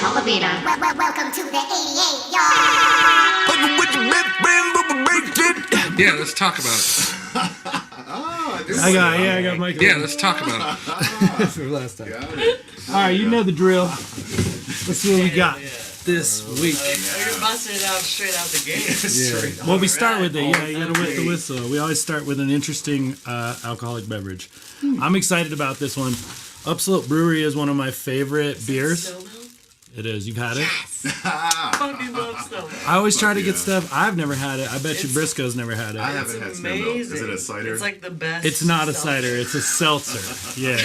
Welcome to the 88, y'all. Yeah, let's talk about it. I got Mike. Yeah, let's talk about it. For last time. All right, you know the drill. Let's see what we got this week. You're busting it out straight out the gate. Yeah. Well, we start with it. Yeah, you gotta wet the whistle. We always start with an interesting alcoholic beverage. I'm excited about this one. Upslope Brewery is one of my favorite beers. It is. You've had it? Fucking love stuff. I always try to get stuff. I've never had it. I bet you Briscoe's never had it. I haven't had Snowmelt. Is it a cider? It's like the best. It's not a cider. It's a seltzer. Yeah.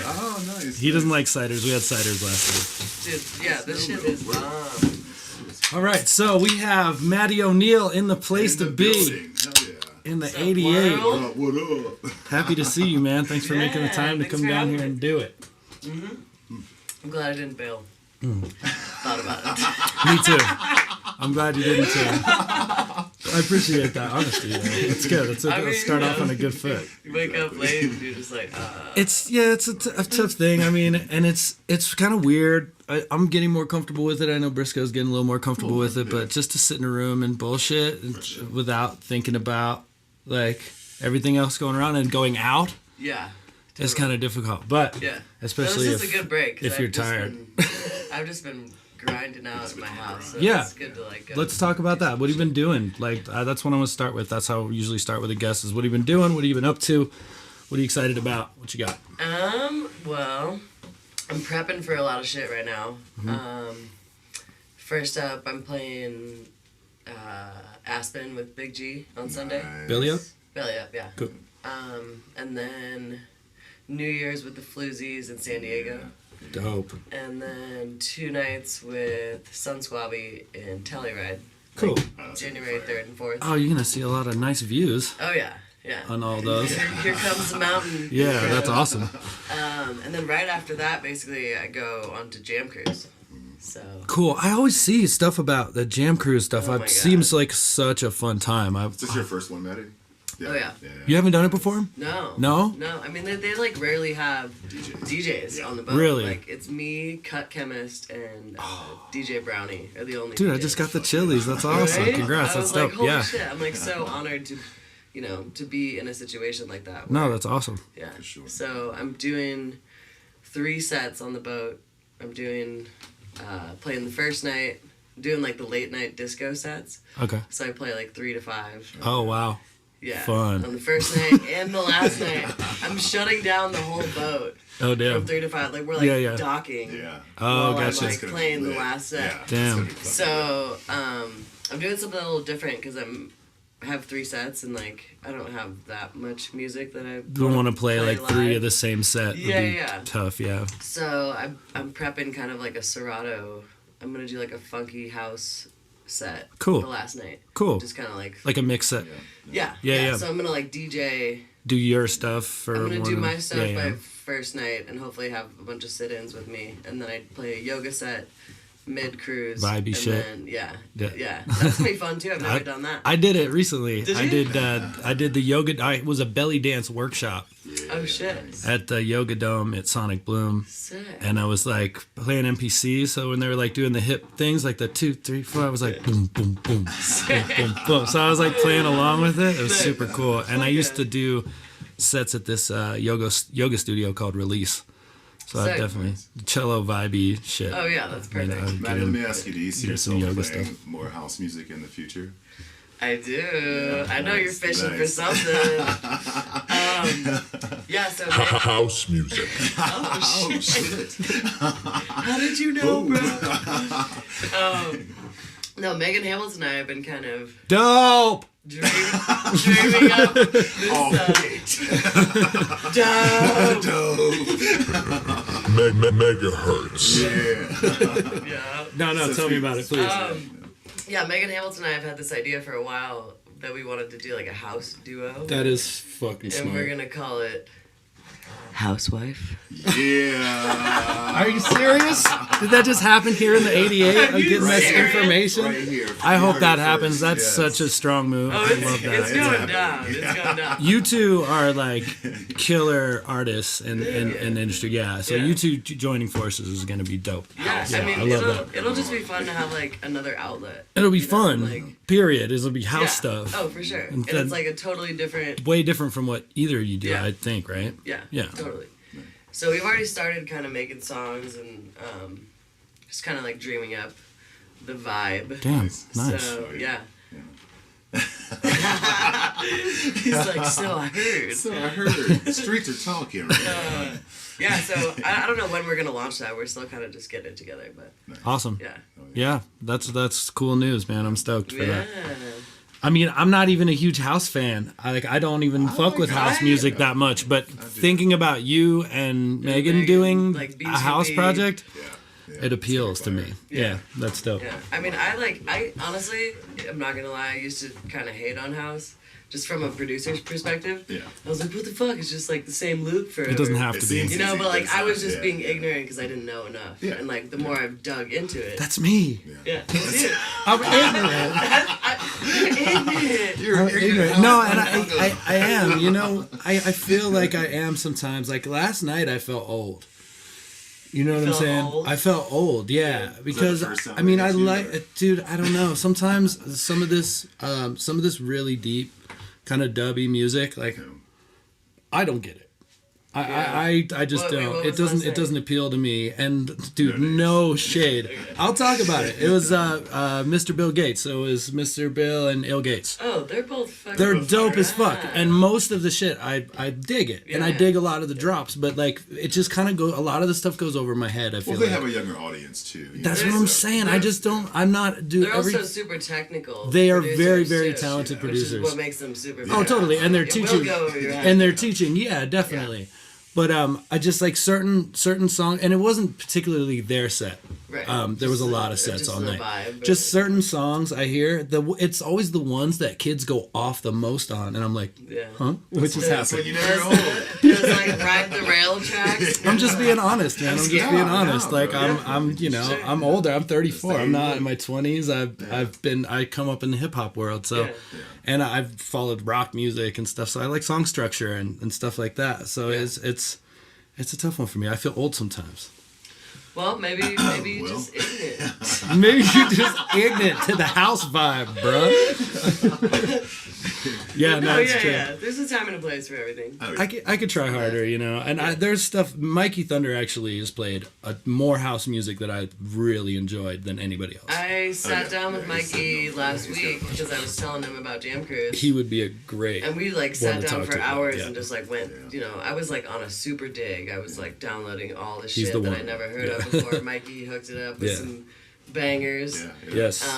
Oh, nice. He doesn't like ciders. We had ciders last week. Dude, yeah, this shit is bomb. All right, so we have Maddy O'Neill in the place to be. Hell yeah. In the 88. What up? Happy to see you, man. Thanks for making the time to come down here and do it. I'm glad I didn't bail. Thought about it. Me too. I'm glad you didn't too. I appreciate that honesty. It's good. Let's start off on a good foot. You wake up late and you're just like, It's a tough thing. I mean, and it's kind of weird. I'm getting more comfortable with it. I know Briscoe's getting a little more comfortable with it, but just to sit in a room and bullshit without thinking about like everything else going around and going out. Yeah. It's kind of difficult, but especially this is a good break if you're tired. I've just been grinding out at my house. So Yeah. It's good to like. Let's talk about that. What have you been doing? Like that's what I'm gonna start with. That's how we usually start with a guest. Is what have you been doing? What have you been up to? What are you excited about? What you got? Well, I'm prepping for a lot of shit right now. First up, I'm playing Aspen with Big G on Sunday. Billy up? Belly up, yeah. Cool. And then New Year's with the Floozies in San Diego. Dope. And then 2 nights with Sun Squabby in Telluride. Cool. January 3rd and 4th. Oh, you're gonna see a lot of nice views Oh, yeah. on all those. Here comes the mountain. Yeah, that's awesome. And then right after that, basically, I go on to Jam Cruise. So Cool. I always see stuff about the Jam Cruise stuff. Oh my It God. seems like such a fun time. Is this your first one, Maddy? Oh, yeah. You haven't done it before? No. No? No. I mean, they like rarely have DJs on the boat. Really? Like, it's me, Cut Chemist, and DJ Brownie are the only Dude, DJs. I just got the chilies. That's awesome. Right? Congrats. I That's was like, dope. holy Yeah. shit. I'm like so honored to, to be in a situation like that. No, where- that's awesome. Yeah. For sure. So I'm doing 3 sets on the boat. I'm doing, playing the first night, doing like the late night disco sets. Okay. So I play like 3 to 5. Oh, wow. Yeah. Fun. On the first night and the last night. I'm shutting down the whole boat Oh, from damn. 3 to 5. Like we're like Yeah. docking. Yeah. Oh, while gotcha. I'm like playing the last set. Yeah. Damn. So I'm doing something a little different because I have 3 sets and like I don't have that much music that I Don't want to play like 3 live. of the same set. Yeah, Would be yeah. tough, yeah. So I'm prepping kind of like a Serato. I'm gonna do like a funky house set. Cool. The last night. Cool. Just kind of like. Like a mix set. Yeah. Yeah. So I'm gonna like DJ. Do your stuff for I'm gonna one do of my them. stuff Yeah, yeah. by first night and hopefully have a bunch of sit-ins with me, and then I play a yoga set mid cruise. Vibey and shit. Then, Yeah. yeah. That's gonna be fun too. I've never done that. I did it recently. Did I you? did. I did the yoga. It was a belly dance workshop Oh shit. at the Yoga Dome at Sonic Bloom, Sick. and I was like playing MPCs. So when they were like doing the hip things, like the 2, 3, 4, I was like boom, boom, boom, boom, boom, boom. So I was like playing along with it. It was super cool. And I used to do sets at this yoga studio called Release. So I Sick. definitely cello vibey shit. Oh yeah, that's perfect. Maddy, let me ask you, do you see do some yourself yoga playing stuff. more house music in the future? I do. I know you're nice, fishing for nice. something. Yeah. So. House music. Oh shit. How did you know, bro? No, Megan Hamilton and I have been kind of Dope. dreaming up this Megahertz. Yeah. Yeah. No, tell me about it, please. Yeah, Megan Hamilton and I have had this idea for a while that we wanted to do like a house duo. That is fucking and we're smart. gonna call it Housewife. Yeah. Are you serious? Did that just happen here in the 88? I'm getting this serious? information. Right here. I hope that First, happens. That's yes. such a strong move. Oh, I love that. it's going happening. down. It's going down. You two are like killer artists in the industry. Yeah. So Yeah. you two joining forces is going to be dope. Yeah, Yeah, I mean, I love it'll just be fun to have like another outlet. It'll be You know, fun. like- Period. It'll be house Yeah. stuff. Oh, for sure. And then- it's like a totally different. Way different from what either of you do, Yeah. I think, right? Yeah. Yeah. Totally. So we've already started kind of making songs and just kind of like dreaming up the vibe. Damn, nice. So yeah. He's like, so I heard. So I heard. The streets are talking right now. Yeah, so I don't know when we're gonna launch that. We're still kind of just getting it together, but Awesome. yeah. Yeah, that's cool news, man. I'm stoked for Yeah. that. I mean, I'm not even a huge house fan. I don't even fuck with house music that much. But thinking about you and Megan Megan, doing like, a house B2B. project, Yeah. it appeals to me. Yeah, that's dope. Yeah, I mean, I honestly, I'm not gonna lie, I used to kind of hate on house, just from a producer's perspective. Yeah. I was like, what the fuck? It's just like the same loop forever. It doesn't have It to be. seems- You know, but like I was just Yeah, being yeah. ignorant because I didn't know enough. Yeah. And like the more I've dug into it, That's me. yeah, that's it. I'm ignorant. You're ignorant. No, and I am. You know, I feel like I am sometimes. Like last night, I felt old. You know what I'm Felt saying? old? I felt old, yeah. Because first time I mean, it I hit you, like, or- dude. I don't know. Sometimes some of this really deep, kind of dubby music, like I don't get it. I just What- wait, don't. what It was doesn't. last It doesn't appeal to me. And dude, no shade. I'll talk about it. It was Mr. Bill Gates. So it was Mr. Bill and Il Gates. Oh, they're both fucking. They're dope as fuck, Yeah. and most of the shit I dig it, and I Yeah. dig a lot of the drops, but like it just kind of a lot of the stuff goes over my head. I feel Well, they like. have a younger audience too. you That's know, what I'm so- saying. I just don't. I'm not. Dude, They're also super technical. they are producers, very, very too, talented which is producers. what makes them super. Oh, totally, and they're It will teaching, go over your head. and they're teaching. Yeah, definitely. But I just like certain songs, and it wasn't particularly their set. Right. There was a Just lot of sets just all the night. vibe, Just but- certain songs I hear. It's always the ones that kids go off the most on, and I'm like, Yeah. huh? Which is That's happening? when you know you're old. Just like ride the rail tracks. I'm just being honest, man. I'm just Yeah, being I honest. know, Like bro. I'm I'm older. I'm 34. I'm not in my 20s. I come up in the hip hop world, so Yeah. and I've followed rock music and stuff. So I like song structure and stuff like that. So it's a tough one for me. I feel old sometimes. Well, maybe you Well. just ignorant. Maybe you're just ignorant to the house vibe, bro. Yeah, no, it's true. Yeah. There's a time and a place for everything. Oh, I could try harder, you know. And there's stuff. Mikey Thunder actually has played more house music that I really enjoyed than anybody else. I sat yeah. down with Yeah, he's Mikey so- last he's week got because I was telling him about Jam Cruise. He would be a great. And we like One sat to down talk for to, hours yeah. and just like went, you know, I was like on a super dig. I was like downloading all the He's shit the that I one. never heard Yeah. of before. Mikey hooked it up with Yeah. some bangers. Yeah, yeah. Yes.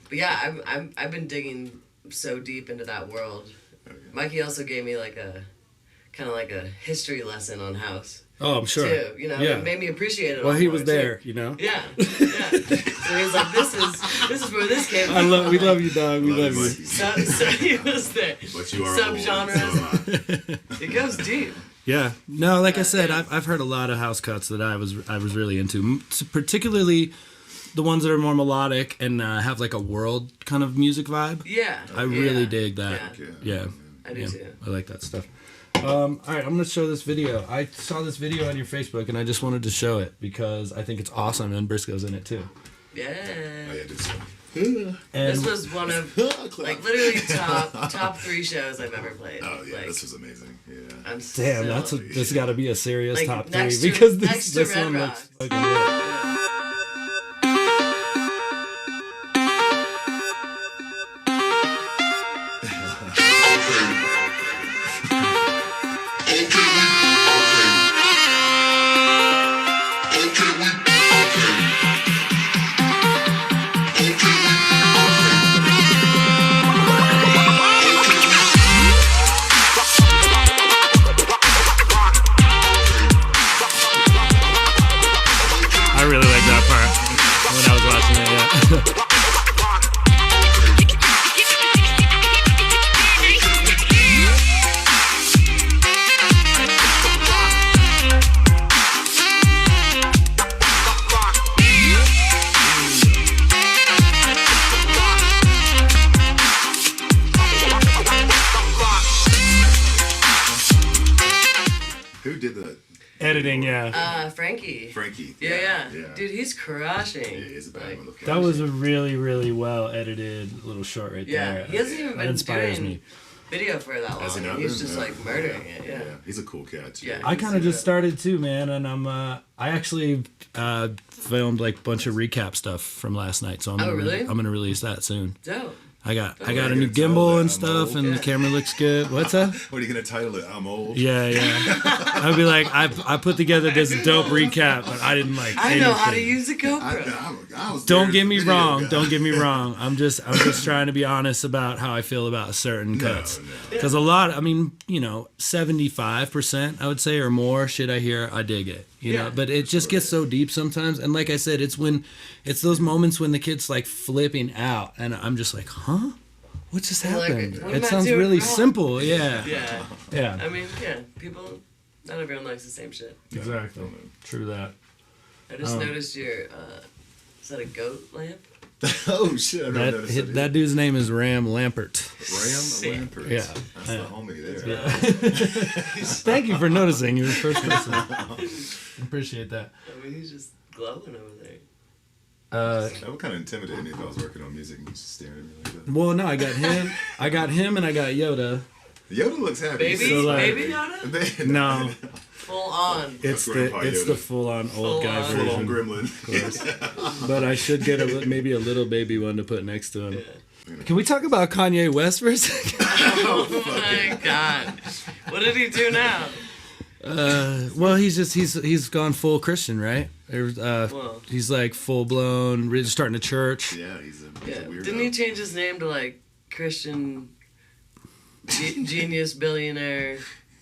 But yeah, I've been digging so deep into that world. Mikey also gave me like a kind of like a history lesson on house Oh, I'm sure. too. You know, Yeah. it made me appreciate it. Well, all he more, was too. there, you know. Yeah, yeah. So he's like, this is where this came from. We love you, dog. We love you, you. Mikey. So he was there. But you are Subgenres. old, so am I. It goes deep. Yeah. No, like I said, I've heard a lot of house cuts that I was really into, particularly the ones that are more melodic and have like a world kind of music vibe. Yeah. I really dig that. Yeah. Yeah. I do Yeah. too. I like that stuff. All right, I'm gonna show this video. I saw this video on your Facebook, and I just wanted to show it because I think it's awesome, and Briscoe's in it too. Yeah. Oh, yeah, this And This was one of like literally top 3 shows I've ever played. Oh yeah, like, this was amazing. Yeah. I'm damn, so, this got to be a serious Like, top 3 next to- because next to this Red one looks Rocks. fucking good. Welcome Who did the Editing, yeah. Frankie. Frankie? Yeah. Dude, he's crushing. Yeah, he's a bad motherfucker. That was a really, really well edited little short right there. Yeah, he hasn't even That been inspires doing me. video for that long. Has he not He's been? just like murdering it. Yeah. He's a cool cat too. Yeah. I kind of just started too, man, and I actually filmed like a bunch of recap stuff from last night, so I'm gonna release that soon. Dope. I got What are a you new gonna title gimbal that? and I'm stuff, old? and the camera looks good. What's that? What are you gonna title it? I'm old. Yeah. I'd be like, I put together this dope recap, but I didn't like. I know how to anything. use a GoPro. I was Don't there get as a me video wrong. guy. Don't get me wrong. I'm just trying to be honest about how I feel about certain cuts. No. Because a lot, 75%, I would say, or more shit I hear, I dig it. You know, but it just gets so deep sometimes. And like I said, it's those moments when the kid's like flipping out, and I'm just like, huh? What just You're like, happened? what am It I sounds doing really wrong? simple. Yeah. Yeah. I mean, people, not everyone likes the same shit. Exactly. True that. I just noticed your, is that a goat lamp? Oh shit! I never noticed That dude's name is Ram Lampert. Ram Lampert. Yeah. That's the homie there. Yeah. Thank you for noticing. You're the first person. Appreciate that. I mean, he's just glowing over there. That would kind of intimidate me if I was working on music and you just staring at me like that. Well, no, I got him, and I got Yoda. Yoda looks happy. Baby? So, like- Baby Yoda? No, Full on. it's Grandpa the Yoda. full on old guy Full Full on version. gremlin. But I should get maybe a little baby one to put next to him. Yeah. Can we talk about Kanye West for a second? Oh my god. What did he do now? Well, he's gone full Christian, right? He's like full blown, really starting a church. Yeah, he's a weirdo. Didn't he change his name to like Christian genius billionaire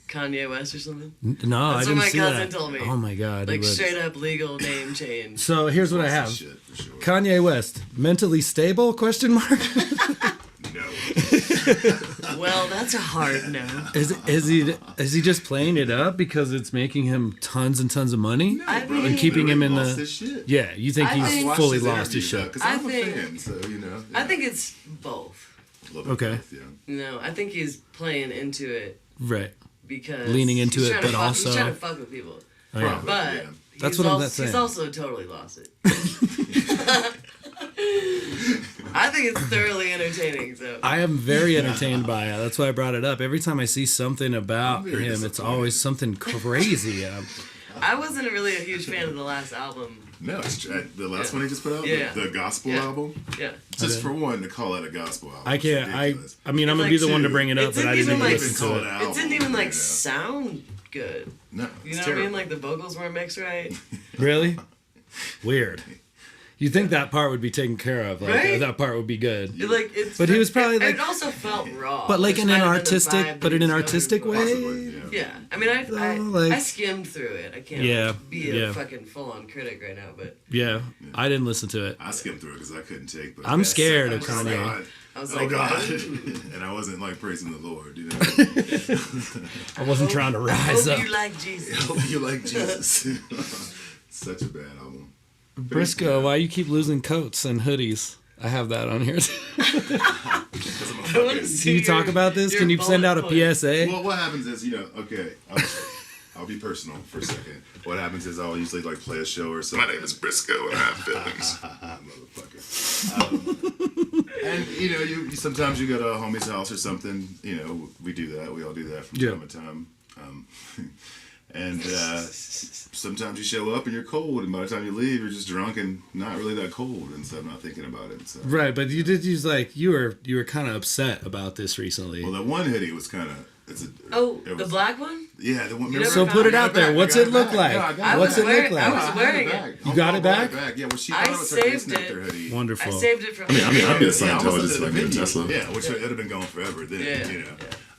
Kanye West or something? No, I That's didn't what my see cousin that. told me. Oh my god! Like it was- straight up legal name change. So here's what I have: Shit, for sure. Kanye West, mentally stable? Question mark. No. Well, that's a hard no. Is he just playing it up because it's making him tons and tons of money I bro, mean- and keeping him in lost the? his shit. Yeah, you think I he's think- fully lost his shit? Because I I'm a think- fan, so I think it's both. A little bit Okay. both, yeah. No, I think he's playing into it Right. because Leaning into he's it, trying to but fuck- also- he's trying to fuck with people. Oh, yeah. Probably, But yeah. That's he's what I'm also, saying. He's also totally lost it. I think it's thoroughly entertaining. So I am very entertained by it. That's why I brought it up. Every time I see something about I'm very him, it's disappointed. always something crazy. I wasn't really a huge fan of the last album. No, it's the last Yeah. one he just put out, Yeah. the gospel Yeah. album. Yeah. Just for one, to call it a gospel album. I can't. is I ridiculous. mean, I'm It's gonna be like the one to two. bring it up, It but I didn't didn't even, even like, listen call to it it. out. It didn't even You like know. sound good. No, You it's know what I terrible. mean? Like the vocals weren't mixed right. Really? Weird. You think that part would be taken care of? Like Right? that part would be good. But he was probably, like- It also felt raw. But like which in might an have been the artistic, vibe but that in he an was going artistic for. way. Possibly, yeah. Yeah, I mean, I like- skimmed through it. I can't Yeah, be yeah. a fucking full-on critic right now, but Yeah, I didn't listen to it. I skimmed through it because I couldn't take. But I'm scared I of was just Kanye. like, I was oh like, God, "Ooh." and I wasn't like praising the Lord, you know. I wasn't trying to rise Hope up. you like Jesus. Hope you like Jesus. Such a bad album. Briscoe, why you keep losing coats and hoodies? I have that on here. Because I'm a I wanna fucking- see Can you talk your- about this? your Can you send out a bullet point. PSA? Well, what happens is, okay, I'll be personal for a second. What happens is I'll usually like play a show or something. My name is Briscoe and I have feelings. Motherfucker. And you sometimes you go to a homie's house or something. We do that. We all do that from Yeah. time to time. And sometimes you show up and you're cold, and by the time you leave, you're just drunk and not really that cold, and so I'm not thinking about it. So. Right, but you did use you were kind of upset about this recently. Well, the one hoodie was kind of. Oh, it the was- black one? Yeah, the one. never So found put it it. out there. What's it look like? I What's was it wearing- look like? I was wearing it. You got it back? Yeah, well, she I thought it was her saved base nectar it. hoodie. Wonderful. I saved it from. I'd be a Yeah, I was Scientologist at like the a venue. Tesla. Yeah, which would have been gone forever then,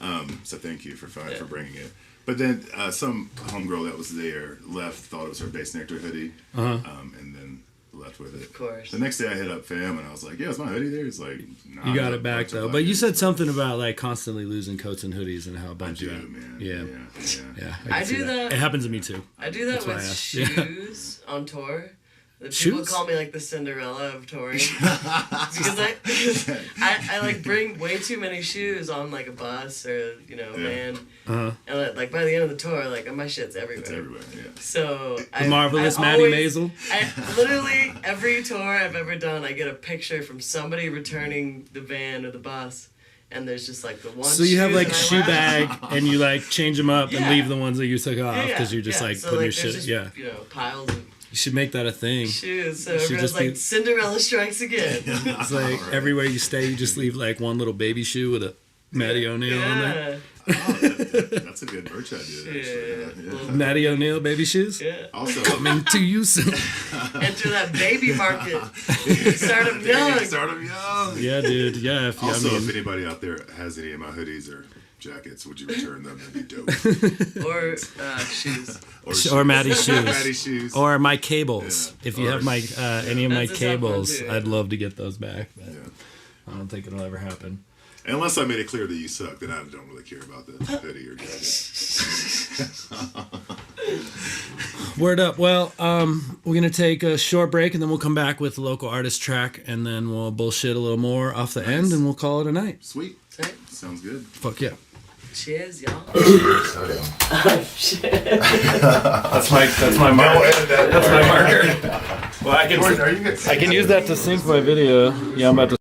Yeah, So thank you for bringing it. But then some homegirl that was there thought it was her base nectar hoodie, and then left with it. Of course. The next day I hit up fam and I was like, "Yeah, is my hoodie there?" It's like, nah, You got I it back bunch of though. black But you hoodies. said something about constantly losing coats and hoodies and how it I bums do, you out. man. Yeah. Yeah. Yeah. I can see do that. It happens to me too. I do that That's why I with asked. Yeah. shoes on tour. People Shoes? call me like the Cinderella of touring because I like bring way too many shoes on like a bus or a van, and like by the end of the tour, like my shit's everywhere. It's everywhere. Yeah. So The marvelous Maddy Maisel. I literally every tour I've ever done, I get a picture from somebody returning the van or the bus. And there's just like the one. So you have shoe like a that I shoe left. bag, and you like change them up and Yeah. leave the ones that you took off Yeah, because you're just like so, putting your there's shit. just, Yeah, piles of you should make that a thing. shoes. So Should everyone's just be- like Cinderella strikes again. It's like everywhere you stay, you just leave like one little baby shoe with a Matty O'Neill on there. Yeah. That's a good merch idea. Yeah. Actually. Matty O'Neill baby shoes. Yeah. Also, Coming to you soon. Enter that baby market. Start them young. Start 'em young. Yeah, dude. Yeah. Also, I if mean, anybody out there has any of my hoodies or jackets, would you return them? That'd be dope. Or shoes. or Matty's shoes. Matty's shoes. Or my cables. Yeah. If you Or- have my any of my That's a tough one, cables, too. I'd love to get those back. But Yeah. I don't think it'll ever happen. Unless I made it clear that you suck, then I don't really care about the hoodie or jacket. Word up. Well, we're gonna take a short break and then we'll come back with the local artist track and then we'll bullshit a little more off the end and we'll call it a night. Sweet. Right? Sounds good. Fuck yeah. Cheers, y'all. That's my marker. That's my marker. Well, I can use that to sync my video. Yeah, I'm about to.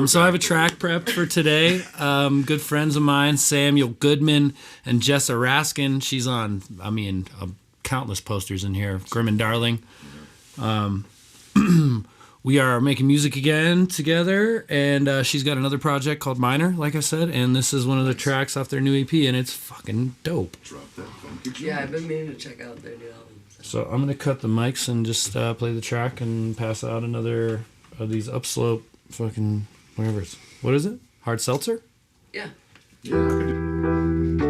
So I have a track prepped for today. Good friends of mine, Samuel Goodman and Jessa Raskin. She's on, countless posters in here. Grim and Darling. We are making music again together, and she's got another project called Minor, like I said, and this is one of the tracks off their new EP, and it's fucking dope. Drop that funky drum. Yeah, I've been meaning to check out their new album. So I'm gonna cut the mics and just play the track and pass out another of these upslope fucking whatever it's. What is it? Hard seltzer? Yeah. Yeah, I can do.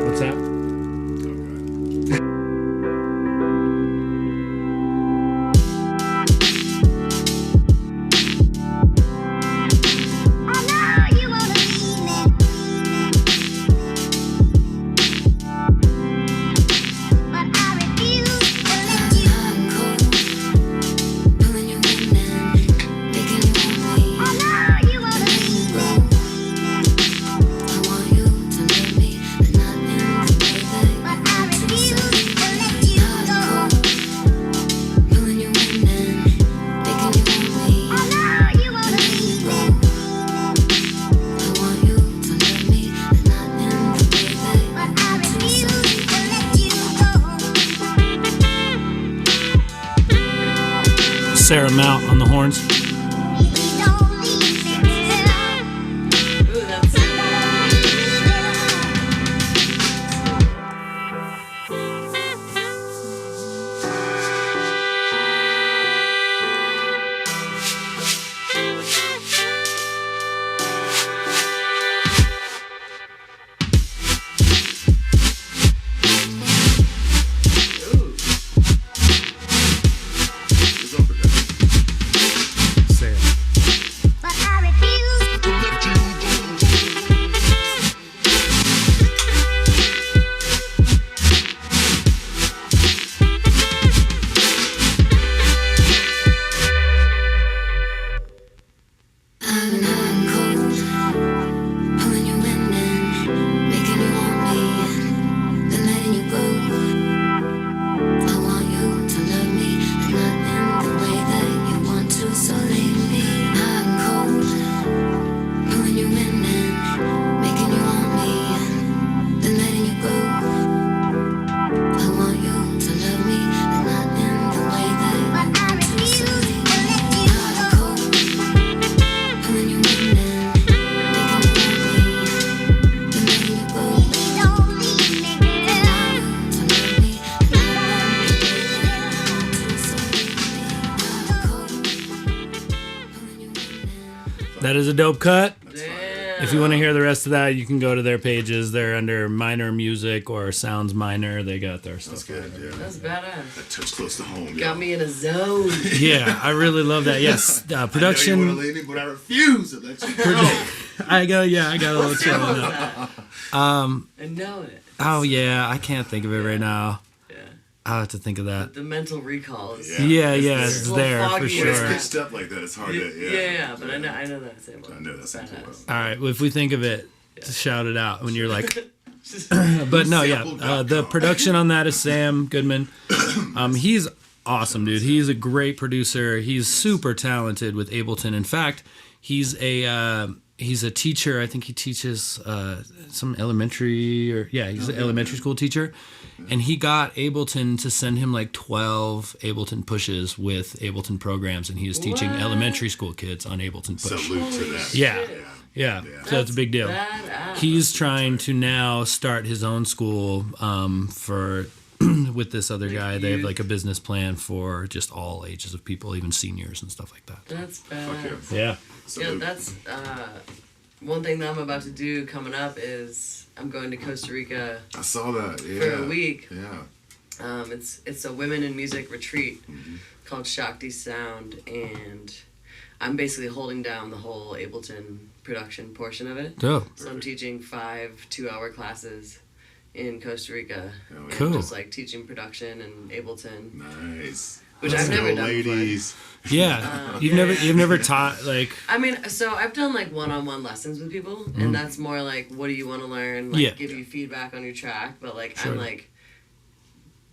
What's that? Okay. I know you wanna leave me, but I refuse to let you. I know you wanna leave me, but I refuse to let you go. I know you wanna leave me, but I refuse to let you go. Sarah Mount on the horns. Please don't leave me still. Ooh, that's it. Ooh. It's up for that. Say it. But I refuse to let you So leave me. I'm cold. Pulling you in and making you want me, then letting you go. I want you to love me, and not in the way that But I refuse to let you I'm go. cold. Pulling you in and making you want me, then letting you go. Please don't leave me still. To love me, and not in the way that I want to. So leave me. I'm cold. Pulling you in and That is a dope cut. Damn. if you want to hear the rest of that, you can go to their pages. They're under Minor Music or Sounds Minor. They got their That's stuff. good. Yeah. That's badass. That touch close to home. Got me in a zone. Yeah, I really love that. Yes, I know you production. want to leave me, but I refuse to let you go. I got a little What's chill wrong on with that. that? I know it. Oh yeah, I can't think of it right now. Yeah. I'll have to think of that. The mental recall is. Yeah, It's it's a little there for foggy. When it's sure. pitched up like that, it's hard to. Yeah, but I know that same one. I know that same one. All right, well, if we think of it, shout it out when you're like. But no, yeah, the production on that is Sam Goodman. He's awesome, dude. He's a great producer. He's super talented with Ableton. In fact, he's a teacher. I think he teaches some elementary he's an elementary school teacher. And he got Ableton to send him like 12 Ableton pushes with Ableton programs, and he is teaching What? elementary school kids on Ableton push. Salute to that. Yeah. So it's a big deal. Badass. He's trying to now start his own school for with this other guy. They have like a business plan for just all ages of people, even seniors and stuff like that. That's Fuck badass. yeah. Yeah. Yeah, Salute. that's one thing that I'm about to do coming up is I'm going to Costa Rica I saw that. Yeah. for a week. Yeah. It's a women in music retreat Mm-hmm. called Shakti Sound, and I'm basically holding down the whole Ableton production portion of it. Dope. So I'm teaching 5 2-hour classes in Costa Rica. Hell yeah. Cool. Just like teaching production and Ableton, Nice. which Let's I've never go, done ladies. Yeah. You've never taught like before. I mean, so I've done like one-on-one lessons with people, and that's more like, what do you want to learn? Like, Yeah. give you feedback on your track, but like Sure. I'm like,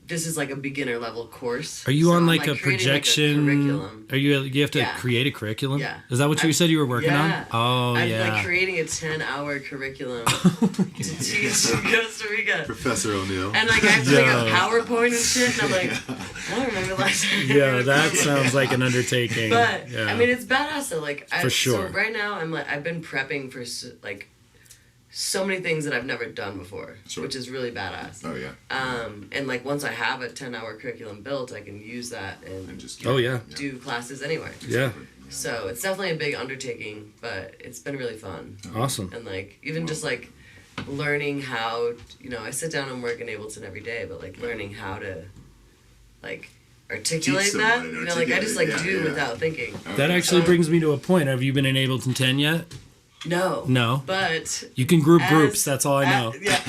this is like a beginner level course. Are you So on I'm, like a creating, like, projection? curriculum. You have to Yeah. create a curriculum? Yeah. Is that what you said you were working Yeah. on? Oh I'm yeah. like creating a 10-hour curriculum to teach in Costa Rica. Professor O'Neill. And like I have to make Yo. a PowerPoint and shit, and I'm like, I don't remember last time. I Yeah, wrote that a sounds like an undertaking. But yeah. I mean, it's badass though. Like, For sure. So right now, I've been prepping for like so many things that I've never done before, Sure. which is really badass. Oh yeah. And like once I have a 10-hour curriculum built, I can use that And and just. Oh, yeah. do classes anywhere. yeah. So it's definitely a big undertaking, but it's been really fun. Awesome. And like even just like learning how, I sit down and work in Ableton every day, but like learning how to like articulate Teach that, someone and like I just like articulate it. do Yeah. without thinking. That actually brings me to a point. Have you been in Ableton 10 yet? No. No. But You can group As- groups. That's all I know. yeah.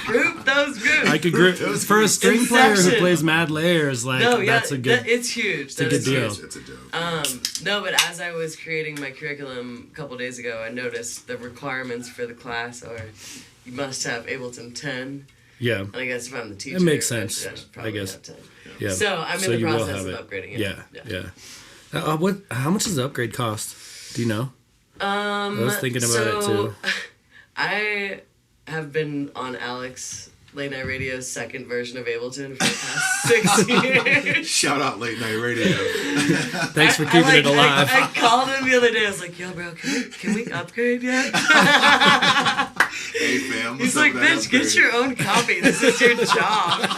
Group those groups. I could group for a string player who Inception. plays mad layers. Like no, yeah, that's a good. it's huge. a That good is deal. huge. It's a dope. No, but as I was creating my curriculum a couple days ago, I noticed the requirements for the class are you must have Ableton 10. Yeah. And I guess if I'm the teacher, It makes I sense, should probably I guess. have 10. Yeah. So I'm in the you will process have of it. upgrading it. Yeah. What? How much does the upgrade cost? Do you know? I was thinking about it too. I have been on Alex Late Night Radio's second version of Ableton for the past 6 years. Shout out late night radio. Thanks for keeping it alive. I called him the other day. I was like, "Yo, bro, can we upgrade yet?" Hey fam. He's what's like, up with that "Bitch, get upgrade?" your own copy. This is your job."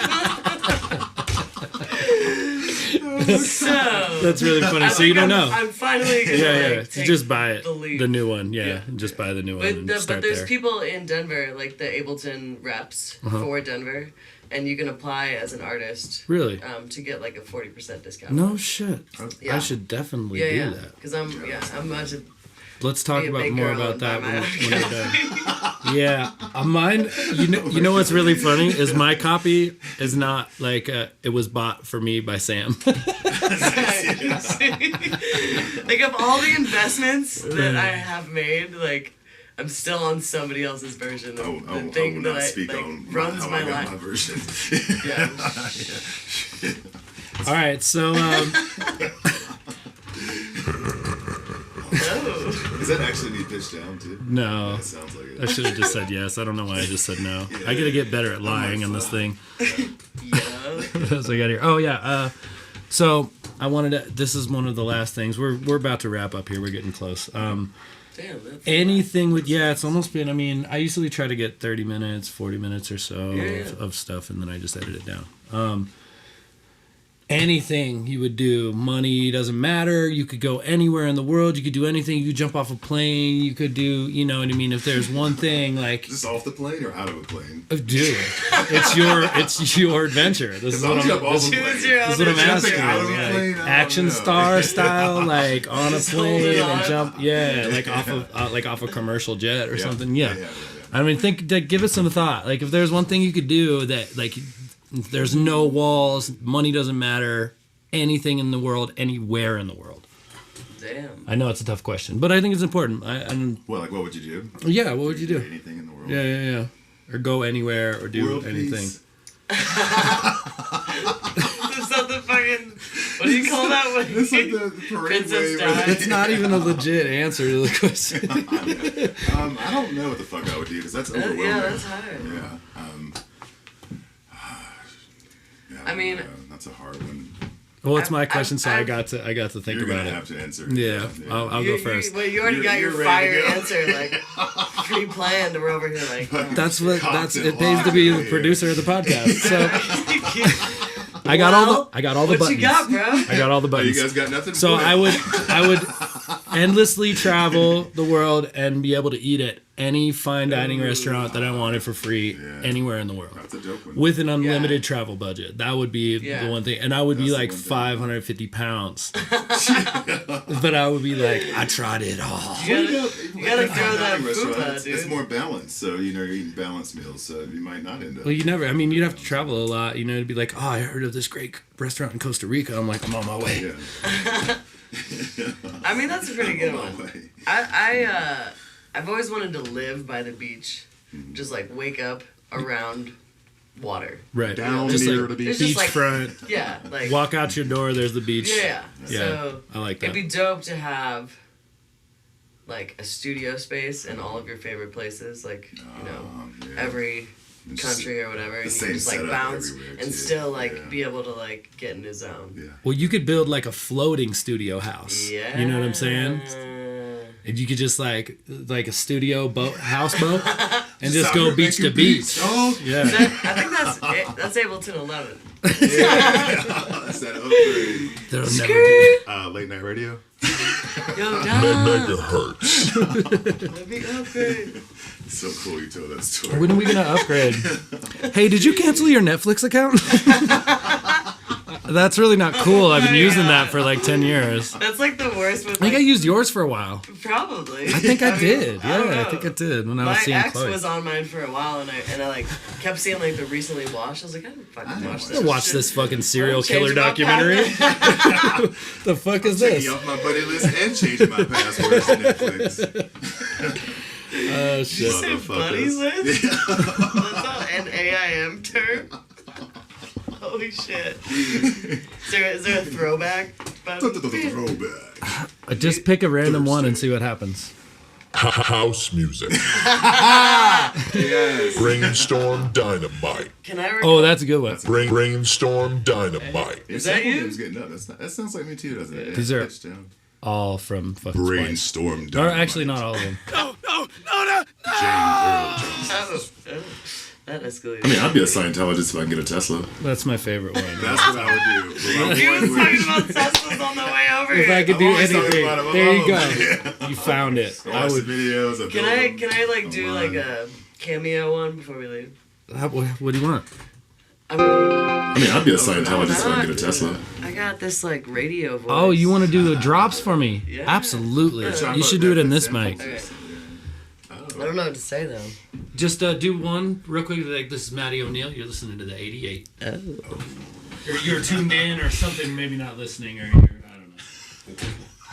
So That's really funny. I So you think don't know. I'm finally gonna Yeah. take Just buy it. the leap. The new one. Yeah. Yeah. Just buy the new one and But start there's there. people in Denver, like the Ableton reps Uh-huh. for Denver, and you can apply as an artist Really? to get like a 40% discount. No shit. Yeah. I should definitely Yeah, do yeah. that. Because I'm about to Let's talk be a about big more girl about and that buy my when own we're done. Yeah, mine. You know what's really funny is my copy is not like it was bought for me by Sam. like of all the investments that I have made, like I'm still on somebody else's version of I the will thing not that speak like, on runs how my I got life. my version. Yeah. All right, so Oh. Does that actually need pitched down too? no, That sounds like it. I should have just said yes. I don't know why I just said no. I gotta get better at lying on this thing. Yeah. What else I got here? Oh yeah. So I wanted to. This is one of the last things. We're about to wrap up here. We're getting close. Damn, that's Anything with it's almost been. I mean, I usually try to get 30 minutes, 40 minutes or so Yeah. of stuff, and then I just edit it down. anything you would do. Money doesn't matter. You could go anywhere in the world. You could do anything. You could jump off a plane. You could do, you know what I mean? If there's one thing, like, Just off the plane or out of a plane? dude, it's your adventure. This is I'll what jump I'm, off a Choose plane. your own this is what I'm asking Jumping out of a you. plane, Like, I don't action know. star style, like on a Just hold plane it and on. jump, like off a commercial jet or Yeah. something. Yeah. Yeah. I mean, give it some thought. Like, if there's one thing you could do that, like, there's no walls, money doesn't matter, anything in the world, anywhere in the world. Damn. I know it's a tough question, but I think it's important. Well, like, what would you do? Yeah, what would you do? Anything in the world? Yeah. Or go anywhere or do World anything. peace. Is that the fucking... What do you call that? When It's like the parade Princess wave. Di. It's not even a legit answer to the question. I don't know what the fuck I would do because that's overwhelming. Yeah, that's hard. Yeah. I mean- that's a hard one. Well, it's my question, so I I've- got to think You're about gonna it. have to answer. Yeah, I'll go first. Well, you already You're- got your you're ready to fire go. answer, like, pre-planned. We're over here like... That's it Cocktail pays to be hour the here. producer of the podcast. So I got all the What buttons. you got, bro? I got all the Oh, you buttons. guys got nothing? So for it? I would endlessly travel the world and be able to eat at any fine dining restaurant that I wanted for free anywhere in the world. That's a dope one. With an unlimited travel budget. That would be Yeah. the one thing. And I would be That's the like one thing. 550 pounds. But I would be like, I tried it all. You gotta throw that Restaurant, fupa, it's dude. more balanced, so you're eating balanced meals, so you might not end up. Well, you'd have to travel a lot, to be like, oh, I heard of this great restaurant in Costa Rica. I'm like, I'm on my way. Yeah. I mean, that's a pretty good On one. my way. I've always wanted to live by the beach. Just like wake up around water. Right. Down Just near like the beach. It's just like- beachfront. Yeah, like Walk out your door, there's the beach. yeah. Yeah, So I like that. it'd be dope to have like a studio space in all of your favorite places, like Yeah. every It's country or whatever, and you same can just like setup bounce everywhere, and too. still like Yeah. be able to like get in the zone. Yeah. Well, you could build like a floating studio house. Yeah. You know what I'm saying? And you could just like a studio houseboat and just go Stop beach to making beach. beats, dog. Yeah. I think that's Ableton 11. That's that upgrade. That'll never be. Late night radio. Yo, Dom, Megahertz. let me upgrade. So cool you told that story. When are we gonna upgrade? Hey, did you cancel your Netflix account? That's really not cool. I've been using that for like 10 years. That's like the worst with I think I like, used yours for a while. probably. I think I mean, did. I don't Yeah, I know. think I did when I was My seeing ex Chloe. was on mine for a while, and I like kept seeing like the recently watched. I was like, I didn't fucking watch this. Watch shit. this fucking serial Change killer my documentary. password. The fuck is Taking this? you off my buddy list and changing my password to Netflix. Oh shit. Say buddy Motherfuckers. list? That's not an AIM term. Holy shit. Is there a throwback button? Throwback. Just pick a random one and see what happens. House music. Yes. Brainstorm dynamite. Can I record? Oh, that's a good one. Brainstorm dynamite. Is that you? Who's getting up? That sounds like me too, doesn't it? These are- Pitch down. All from fucking Spice. Brainstorm Or dynamite. actually, not all of them. Oh, that escalated. I mean, I'd be a Scientologist if I can get a Tesla. That's my favorite one. That's what I would do. He was talking about Teslas on the way over If I here. could do I'm always talking anything, about it. there you I'm go. always- You found it. I Watch the would. videos. Can I like do like a cameo one before we leave? What do you want? I mean, I mean, I'd be a Scientologist if I can get a Tesla. I got this like radio voice. Oh, you want to do the drops for me? Yeah. Absolutely. Yeah. You should do it in this mic. Okay. I don't know what to say though. Just do one real quick. Like, this is Maddy O'Neill. You're listening to the 88. Oh. Or you're tuned in or something. Maybe not listening. Or you're, I don't know.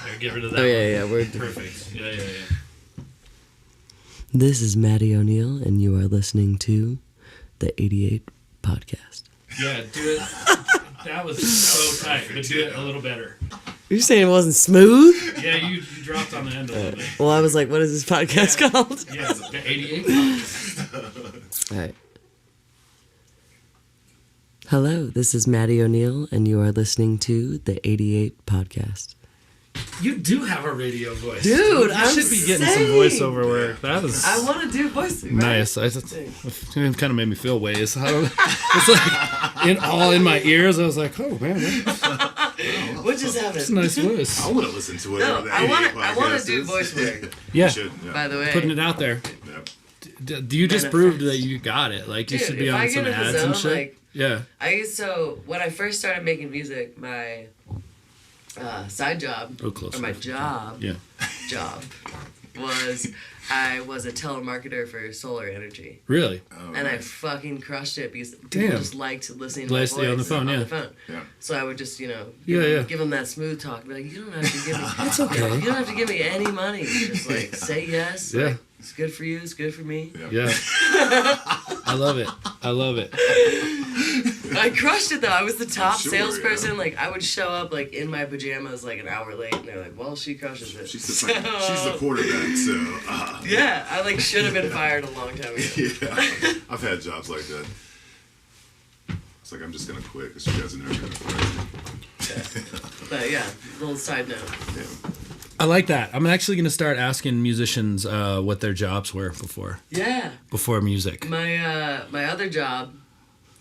There, get rid of that. Oh one. yeah, we're. Perfect. Yeah. This is Maddy O'Neill, and you are listening to the 88 podcast. Yeah, do it. That was so tight, but do it a little better. You're saying it wasn't smooth? Yeah, you dropped on the end a little bit. Well, I was like, what is this podcast called? Yeah, the 88. All right. Hello, this is Maddy O'Neill, and you are listening to the 88 podcast. You do have a radio voice. Dude, you I'm should be getting saying. some voiceover work. That was I want to do voice. Right? nice. It kind of made me feel ways. I don't, it's like in my ears. I was like, oh man, What just happened? that's a nice voice. I want to listen to it. No, I want to do voice work. Yeah, You should, yeah. By the way, putting it out there. Yeah. You just proved that you got it. Like you Dude, should be if on I some get in the ads and zone, shit. like, Yeah. when I first started making music, my side job Oh, close or my enough. job Yeah. was I was a telemarketer for solar energy. Really? And I fucking crushed it because people Damn. just liked listening to my Likes voice you on the phone, yeah. Yeah. So I would just, Yeah. give them that smooth talk. Be like, you don't have to give me. That's okay. You don't have to give me any money. Just like say yes. Yeah. Like, it's good for you. It's good for me. Yeah. I love it. I love it. I crushed it though. I was the top sure, salesperson. yeah. Like I would show up like in my pajamas like an hour late, and they're like, "Well, she crushes it." She's the quarterback, so Yeah, I like should have been fired a long time ago. yeah. I've had jobs like that. It's like I'm just gonna quit because you guys are never gonna fire But yeah, little side note. me. Yeah. I like that. I'm actually going to start asking musicians what their jobs were Yeah, before music. my other job,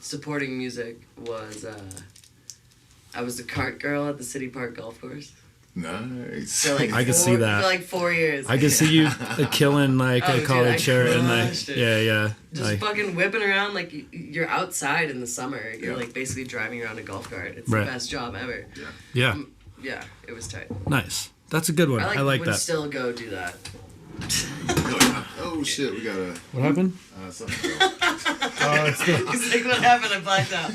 supporting music, was I was the cart girl at the City Park golf course. Nice. For like I can see that. For like 4 years. I could see you killing like Oh, a dude, college I shirt and like crushed it. yeah. Just Like, fucking whipping around like you're outside in the summer. You're Yeah. like basically driving around a golf cart. It's Right. the best job ever. yeah. Yeah, it was tight. Nice. That's a good one. I like would that. still go do that. Oh shit, we got a What happened? something. He's like, what happened? I blacked out.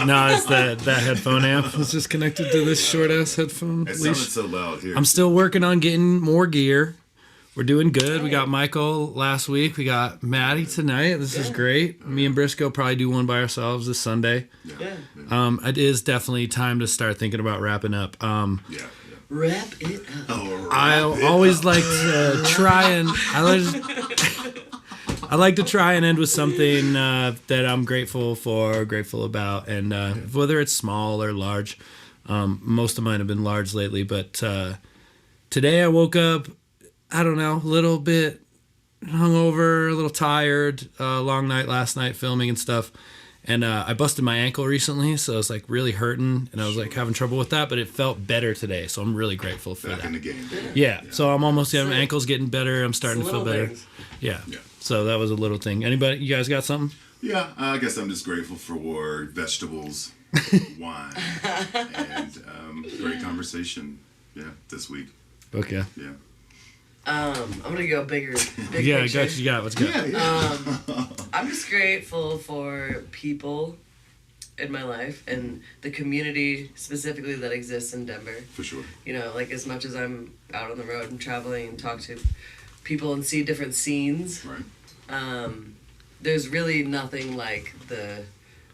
No, it's that headphone amp was just connected to this short ass headphone It sounded leash. so loud here. I'm still working on getting more gear. We're doing good. We got Michael last week. We got Maddy tonight. This is great. Me and Briscoe probably do one by ourselves this Sunday. Yeah. It is definitely time to start thinking about wrapping up. Yeah. Wrap it up. Oh, I always like to try and I like to try and end with something that I'm grateful for, grateful about, and whether it's small or large. Most of mine have been large lately, but today I woke up, I don't know, a little bit hungover, a little tired. Long night last night filming and stuff. And I busted my ankle recently, so I was like really hurting, and I was like having trouble with that, but it felt better today, so I'm really grateful for back in the that. game. Yeah, so I'm almost, my ankle's getting better, I'm starting to feel Little better. things. Yeah. Yeah. So that was a little thing. Anybody, you guys got something? Yeah, I guess I'm just grateful for vegetables, wine, and great conversation. Yeah, this week. Okay. Yeah. I'm gonna go big Yeah, picture. got you. Got. Let's go. I'm just grateful for people in my life and the community specifically that exists in Denver. For sure. You know, like as much as I'm out on the road and traveling and talk to people and see different scenes, Right. there's really nothing like the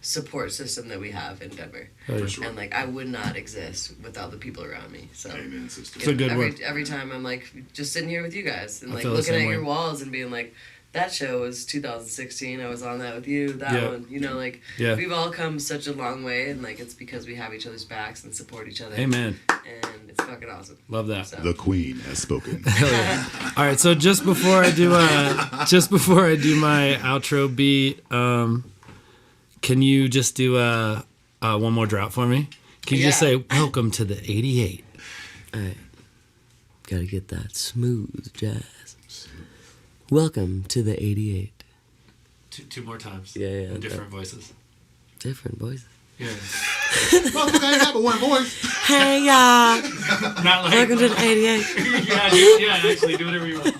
support system that we have in Denver. Oh, yeah. For sure. And like I would not exist without the people around me. So Amen, sister. It's a good one. every time I'm like just sitting here with you guys and I like feel the looking at same your way. walls and being like, that show was 2016. I was on that with you. That Yeah. one, you know, like Yeah. we've all come such a long way, and like it's because we have each other's backs and support each other. Amen. And it's fucking awesome. Love that. So The Queen has spoken. Hell yeah. All right. So just before I do my outro beat, can you just do one more drop for me? Can you just Yeah. say welcome to the 88? all right, gotta get that smooth jazz. Welcome to the 88. Two more times. Yeah, yeah. In different voices. Different voices. Yeah. One voice. Hey y'all, Not like. welcome to the 88. Yeah, dude, yeah. Actually, do whatever you want.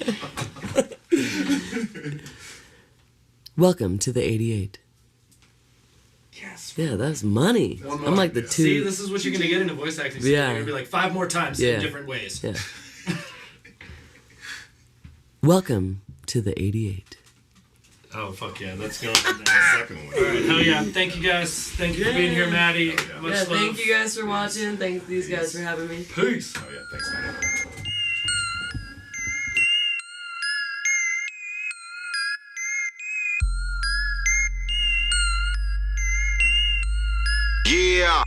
Welcome to the 88. Yes. Yeah, that's money. One I'm like the See, two. this is what you're gonna get into voice acting. So Yeah. You're gonna be like 5 more times Yeah. in different ways. Yeah. Welcome to the 88. Oh fuck yeah, let's go. Second one. All right, hell yeah! Thank you guys. Thank you for being here, Maddy. yeah. Much Yeah, love. thank you guys for watching. Thank these guys for having me. Peace. Oh yeah, thanks, man. Yeah.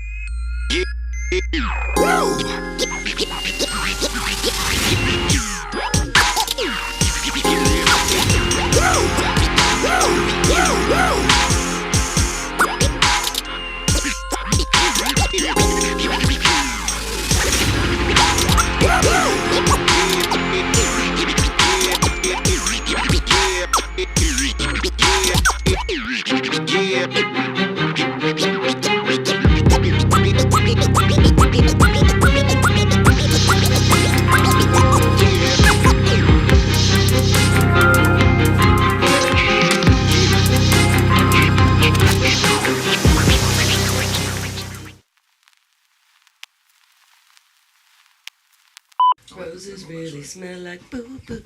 smell like boo boo.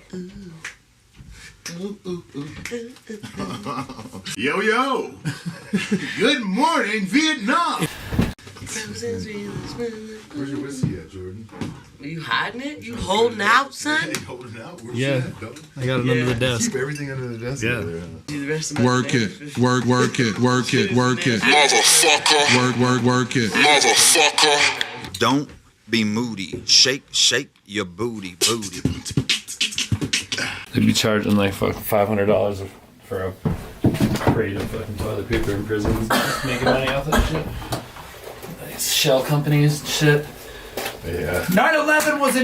Yo, yo. Good morning, Vietnam. Roses really smell like Where's your whiskey at, Jordan? Are you hiding it? You holding out, son? Hey, holding out. Where's Yeah. that, dog? I got it under the desk. Keep everything under the desk. Yeah. over there, huh? Do the rest of my Work Spanish. it, work it, work it, work it. Motherfucker. Work it. Motherfucker. Don't be moody. Shake your booty. They'd be charging like fucking $500 for a crate of fucking toilet paper in prisons. Making money off that shit. These shell companies and shit. Yeah. 9/11 was an